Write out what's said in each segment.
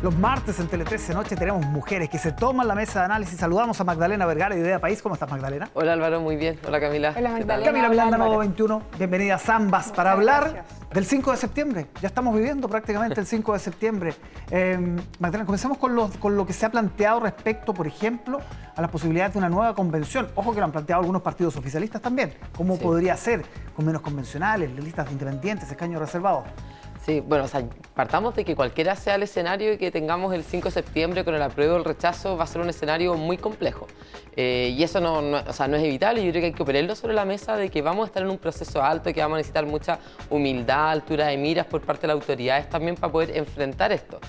Los martes en Tele 13 Noche tenemos mujeres que se toman la mesa de análisis. Saludamos a Magdalena Vergara de Idea País. ¿Cómo estás, Magdalena? Hola, Álvaro, muy bien. Hola, Camila. Hola, Magdalena. Camila Miranda, Nuevo 21. Bienvenidas ambas para hablar gracias. del 5 de septiembre. Ya estamos viviendo prácticamente el 5 de septiembre. Magdalena, comencemos con lo que se ha planteado respecto, por ejemplo, a las posibilidades de una nueva convención. Ojo que lo han planteado algunos partidos oficialistas también. ¿Cómo podría ser? Con menos convencionales, listas de independientes, escaños reservados. Sí, bueno, partamos de que cualquiera sea el escenario que tengamos el 5 de septiembre con el apruebo o el rechazo, va a ser un escenario muy complejo. Y eso no es evitable. Yo creo que hay que ponerlo sobre la mesa de que vamos a estar en un proceso alto, que vamos a necesitar mucha humildad, altura de miras por parte de las autoridades también para poder enfrentar esto.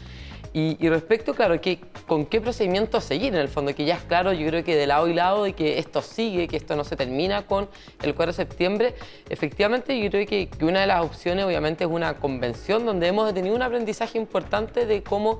Y respecto, claro, con qué procedimiento seguir, en el fondo, que ya es claro, yo creo que de lado y lado de que esto sigue, que esto no se termina con el 4 de septiembre, efectivamente yo creo que una de las opciones obviamente es una convención donde hemos tenido un aprendizaje importante de cómo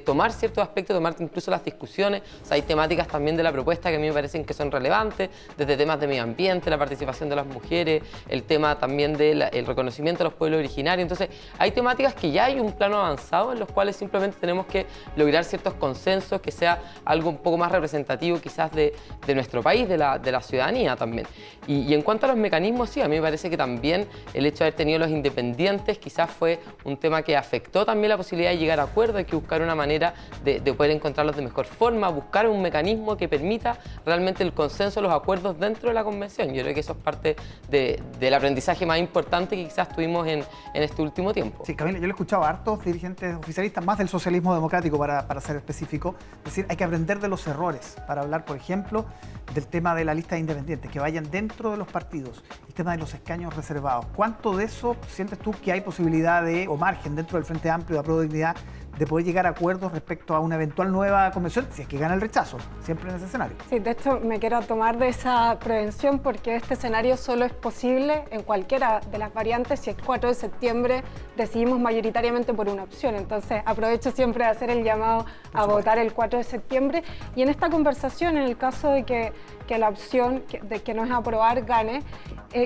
tomar ciertos aspectos, tomar incluso las discusiones. O sea, hay temáticas también de la propuesta que a mí me parecen que son relevantes, desde temas de medio ambiente, la participación de las mujeres, el tema también del reconocimiento de los pueblos originarios. Entonces, hay temáticas que ya hay un plano avanzado en los cuales simplemente tenemos que lograr ciertos consensos, que sea algo un poco más representativo quizás de nuestro país, de la ciudadanía también. Y en cuanto a los mecanismos, sí, a mí me parece que también el hecho de haber tenido los independientes quizás fue un tema que afectó también la posibilidad de llegar a acuerdos. Hay que buscar una manera de poder encontrarlos de mejor forma, buscar un mecanismo que permita realmente el consenso, los acuerdos dentro de la convención. Yo creo que eso es parte del aprendizaje más importante que quizás tuvimos en este último tiempo. Sí, Camila, yo le he escuchado a hartos dirigentes oficialistas, más del socialismo democrático para ser específico, es decir, hay que aprender de los errores para hablar, por ejemplo, del tema de la lista de independientes, que vayan dentro de los partidos, el tema de los escaños reservados. ¿Cuánto de eso sientes tú que hay posibilidad o margen dentro del Frente Amplio de Apruebo Dignidad de poder llegar a acuerdos respecto a una eventual nueva convención, si es que gana el rechazo, siempre en ese escenario? Sí, de hecho me quiero tomar de esa prevención porque este escenario solo es posible en cualquiera de las variantes si el 4 de septiembre decidimos mayoritariamente por una opción. Entonces aprovecho siempre de hacer el llamado a votar el 4 de septiembre. Y en esta conversación, en el caso de que la opción de que no es aprobar gane,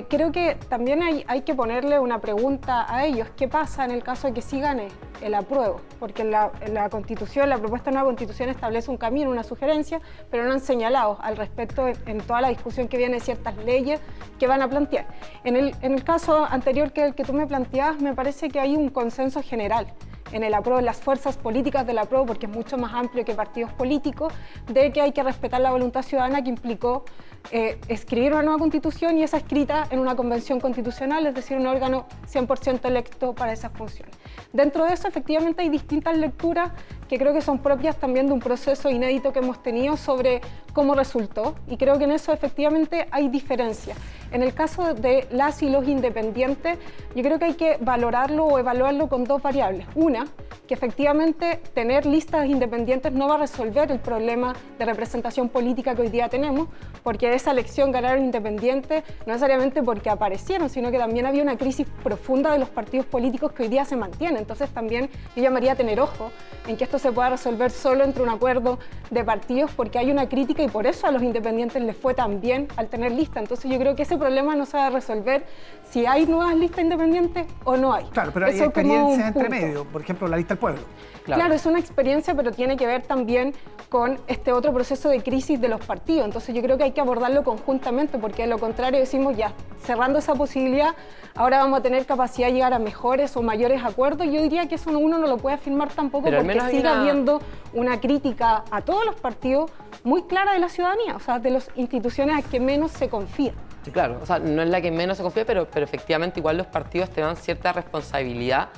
creo que también hay que ponerle una pregunta a ellos. ¿Qué pasa en el caso de que sí gane el apruebo? Porque en la Constitución, la propuesta de nueva Constitución establece un camino, una sugerencia, pero no han señalado al respecto en toda la discusión que viene ciertas leyes que van a plantear. En el caso anterior que el que tú me planteabas, me parece que hay un consenso general en el apruebo, en las fuerzas políticas del apruebo, porque es mucho más amplio que partidos políticos, de que hay que respetar la voluntad ciudadana que implicó escribir una nueva constitución y esa escrita en una convención constitucional, es decir, un órgano 100% electo para esas funciones. Dentro de eso, efectivamente, hay distintas lecturas que creo que son propias también de un proceso inédito que hemos tenido sobre cómo resultó, y creo que en eso efectivamente hay diferencias. En el caso de las y los independientes, yo creo que hay que valorarlo o evaluarlo con dos variables. Una, que efectivamente tener listas independientes no va a resolver el problema de representación política que hoy día tenemos, porque esa elección ganaron independientes no necesariamente porque aparecieron, sino que también había una crisis profunda de los partidos políticos que hoy día se mantiene. Entonces también yo llamaría a tener ojo en que esto se pueda resolver solo entre un acuerdo de partidos, porque hay una crítica y por eso a los independientes les fue tan bien al tener lista. Entonces yo creo que ese problema no se va a resolver si hay nuevas listas independientes o no hay. Claro, pero hay experiencias entre medio, por ejemplo, la lista del pueblo. Claro, es una experiencia, pero tiene que ver también con este otro proceso de crisis de los partidos. Entonces yo creo que hay que abordarlo conjuntamente, porque de lo contrario decimos ya, cerrando esa posibilidad, ahora vamos a tener capacidad de llegar a mejores o mayores acuerdos. Yo diría que eso uno no lo puede afirmar tampoco, pero porque sigue habiendo una crítica a todos los partidos muy clara de la ciudadanía, o sea, de las instituciones a que menos se confía. Sí, claro, o sea, no es la que menos se confía, pero efectivamente igual los partidos te dan cierta responsabilidad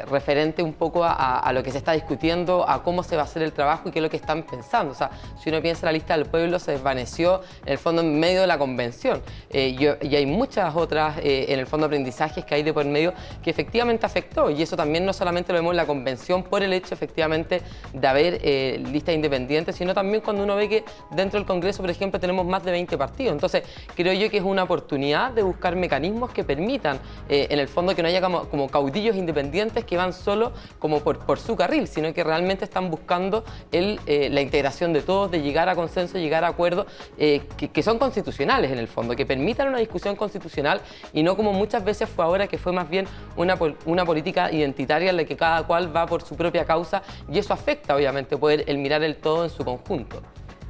referente un poco a lo que se está discutiendo, a cómo se va a hacer el trabajo y qué es lo que están pensando. O sea, si uno piensa en la lista del pueblo, se desvaneció en el fondo en medio de la convención. Y hay muchas otras, en el fondo, aprendizajes que hay de por medio que efectivamente afectó. Y eso también no solamente lo vemos en la convención por el hecho efectivamente de haber listas independientes, sino también cuando uno ve que dentro del Congreso, por ejemplo, tenemos más de 20 partidos. Entonces, creo yo que es una oportunidad de buscar mecanismos que permitan, en el fondo, que no haya como caudillos independientes que van solo como por su carril, sino que realmente están buscando la integración de todos, de llegar a consenso, llegar a acuerdos que son constitucionales en el fondo, que permitan una discusión constitucional y no como muchas veces fue ahora, que fue más bien una política identitaria en la que cada cual va por su propia causa, y eso afecta obviamente poder mirar el todo en su conjunto.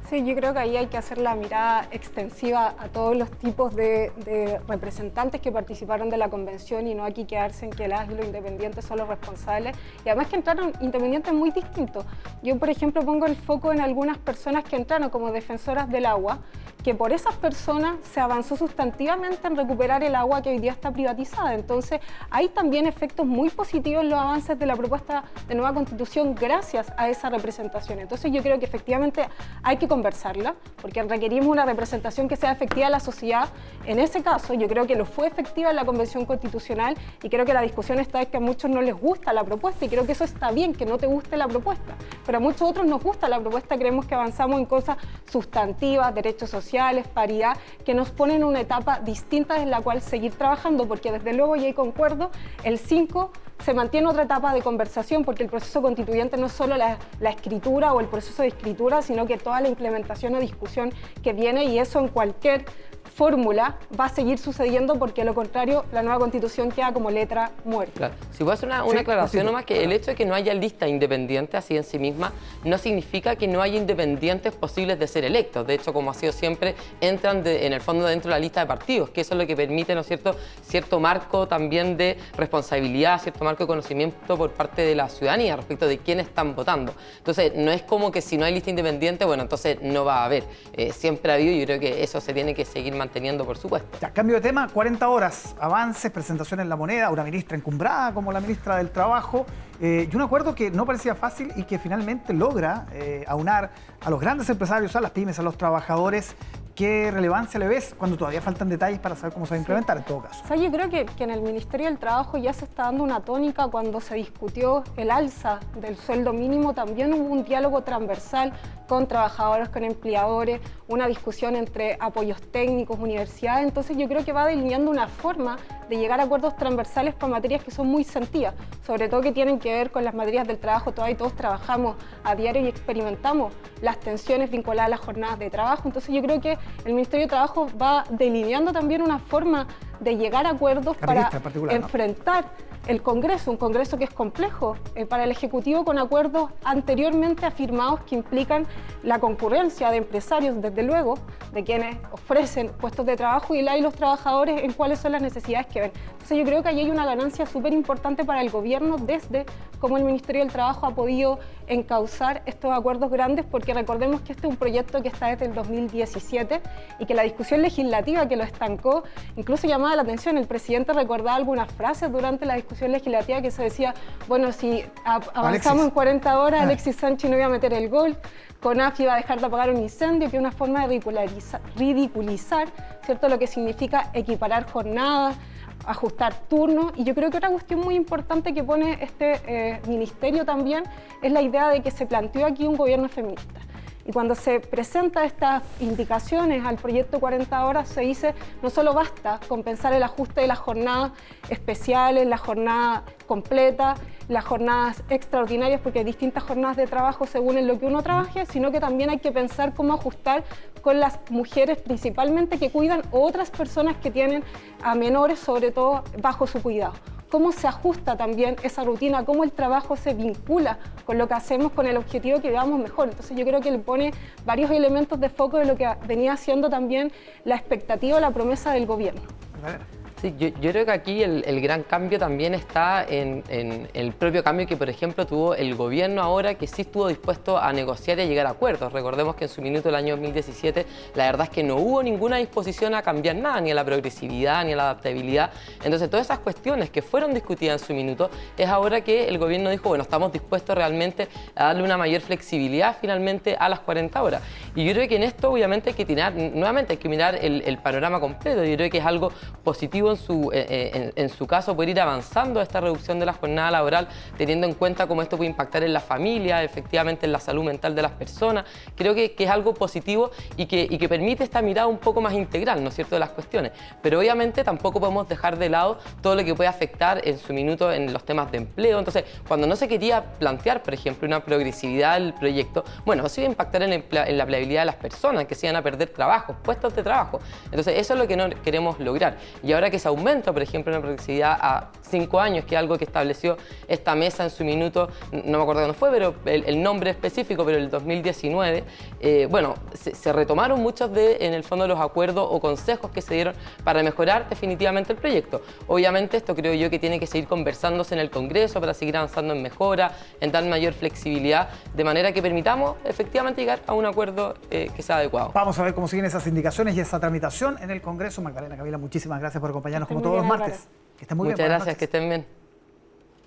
Sí, yo creo que ahí hay que hacer la mirada extensiva a todos los tipos de representantes que participaron de la convención y no aquí quedarse en que las y los independientes son los responsables. Y además que entraron independientes muy distintos. Yo, por ejemplo, pongo el foco en algunas personas que entraron como defensoras del agua, que por esas personas se avanzó sustantivamente en recuperar el agua que hoy día está privatizada. Entonces, hay también efectos muy positivos en los avances de la propuesta de nueva Constitución gracias a esa representación. Entonces, yo creo que efectivamente hay que conversarla, porque requerimos una representación que sea efectiva en la sociedad. En ese caso, yo creo que lo fue efectiva en la Convención Constitucional y creo que la discusión está es que a muchos no les gusta la propuesta y creo que eso está bien, que no te guste la propuesta, pero a muchos otros nos gusta la propuesta, creemos que avanzamos en cosas sustantivas, derechos sociales, paridad, que nos ponen en una etapa distinta en la cual seguir trabajando, porque desde luego, y ahí concuerdo, el 5 se mantiene otra etapa de conversación, porque el proceso constituyente no es solo la escritura o el proceso de escritura, sino que toda la implementación o discusión que viene, y eso en cualquier fórmula va a seguir sucediendo, porque de lo contrario la nueva Constitución queda como letra muerta. Claro. Si puedo hacer una aclaración nomás, que el hecho de que no haya lista independiente así en sí misma no significa que no haya independientes posibles de ser electos. De hecho, como ha sido siempre, entran en el fondo dentro de la lista de partidos, que eso es lo que permite, ¿no es cierto?, cierto marco también de responsabilidad, cierto marco de conocimiento por parte de la ciudadanía respecto de quiénes están votando. Entonces, no es como que si no hay lista independiente, bueno, entonces no va a haber. Siempre ha habido, y yo creo que eso se tiene que seguir manteniendo, por supuesto. Ya, cambio de tema, 40 horas, avances, presentaciones en La Moneda, una ministra encumbrada como la ministra del Trabajo, y un acuerdo que no parecía fácil y que finalmente logra aunar a los grandes empresarios, a las pymes, a los trabajadores. ¿Qué relevancia le ves cuando todavía faltan detalles para saber cómo se va a implementar en todo caso? O sea, yo creo que en el Ministerio del Trabajo ya se está dando una tónica. Cuando se discutió el alza del sueldo mínimo, también hubo un diálogo transversal con trabajadores, con empleadores, una discusión entre apoyos técnicos, universidades. Entonces yo creo que va delineando una forma de llegar a acuerdos transversales para materias que son muy sentidas, sobre todo que tienen que ver con las materias del trabajo. Todos trabajamos a diario y experimentamos las tensiones vinculadas a las jornadas de trabajo. Entonces yo creo que el Ministerio de Trabajo va delineando también una forma de llegar a acuerdos para enfrentar el Congreso, un Congreso que es complejo para el Ejecutivo, con acuerdos anteriormente afirmados que implican la concurrencia de empresarios, desde luego, de quienes ofrecen puestos de trabajo, y los trabajadores en cuáles son las necesidades que ven. Entonces yo creo que ahí hay una ganancia súper importante para el gobierno desde cómo el Ministerio del Trabajo ha podido encauzar estos acuerdos grandes, porque recordemos que este es un proyecto que está desde el 2017 y que la discusión legislativa que lo estancó incluso llamaba la atención. El presidente recordaba algunas frases durante la discusión legislativa que se decía, bueno, si avanzamos en 40 horas, Alexis Sánchez no iba a meter el gol, CONAF iba a dejar de apagar un incendio, que es una forma de ridiculizar, ¿cierto?, lo que significa equiparar jornadas, ajustar turnos. Y yo creo que otra cuestión muy importante que pone este ministerio también es la idea de que se planteó aquí un gobierno feminista. Y cuando se presentan estas indicaciones al proyecto 40 horas, se dice no solo basta con pensar el ajuste de las jornadas especiales, la jornada completa, las jornadas extraordinarias, porque hay distintas jornadas de trabajo según en lo que uno trabaje, sino que también hay que pensar cómo ajustar con las mujeres principalmente que cuidan otras personas que tienen a menores, sobre todo bajo su cuidado. Cómo se ajusta también esa rutina, cómo el trabajo se vincula con lo que hacemos, con el objetivo que vivamos mejor. Entonces yo creo que le pone varios elementos de foco de lo que venía siendo también la expectativa o la promesa del gobierno. Sí, yo creo que aquí el gran cambio también está en el propio cambio que, por ejemplo, tuvo el gobierno ahora, que sí estuvo dispuesto a negociar y a llegar a acuerdos. Recordemos que en su minuto, el año 2017, la verdad es que no hubo ninguna disposición a cambiar nada, ni a la progresividad, ni a la adaptabilidad. Entonces, todas esas cuestiones que fueron discutidas en su minuto, es ahora que el gobierno dijo, bueno, estamos dispuestos realmente a darle una mayor flexibilidad finalmente a las 40 horas. Y yo creo que en esto, obviamente, hay que mirar el panorama completo. Yo creo que es algo positivo positivo en su caso poder ir avanzando a esta reducción de la jornada laboral, teniendo en cuenta cómo esto puede impactar en la familia, efectivamente en la salud mental de las personas. Creo que es algo positivo y que permite esta mirada un poco más integral, ¿no es cierto?, de las cuestiones. Pero obviamente tampoco podemos dejar de lado todo lo que puede afectar en su minuto en los temas de empleo. Entonces, cuando no se quería plantear, por ejemplo, una progresividad del proyecto, bueno, eso iba a impactar en la empleabilidad de las personas, que se iban a perder trabajos, puestos de trabajo. Entonces, eso es lo que no queremos lograr. Y ahora que se aumenta, por ejemplo, una progresividad a 5 años, que es algo que estableció esta mesa en su minuto, no me acuerdo cuándo fue, pero el nombre específico, pero el 2019, bueno, se retomaron muchos en el fondo, los acuerdos o consejos que se dieron para mejorar definitivamente el proyecto. Obviamente, esto creo yo que tiene que seguir conversándose en el Congreso para seguir avanzando en mejora, en dar mayor flexibilidad, de manera que permitamos efectivamente llegar a un acuerdo que sea adecuado. Vamos a ver cómo siguen esas indicaciones y esa tramitación en el Congreso. Magdalena, Camila, muchísimas gracias por acompañarnos como todos los martes. Que estén muy bien. Muchas gracias, que estén bien.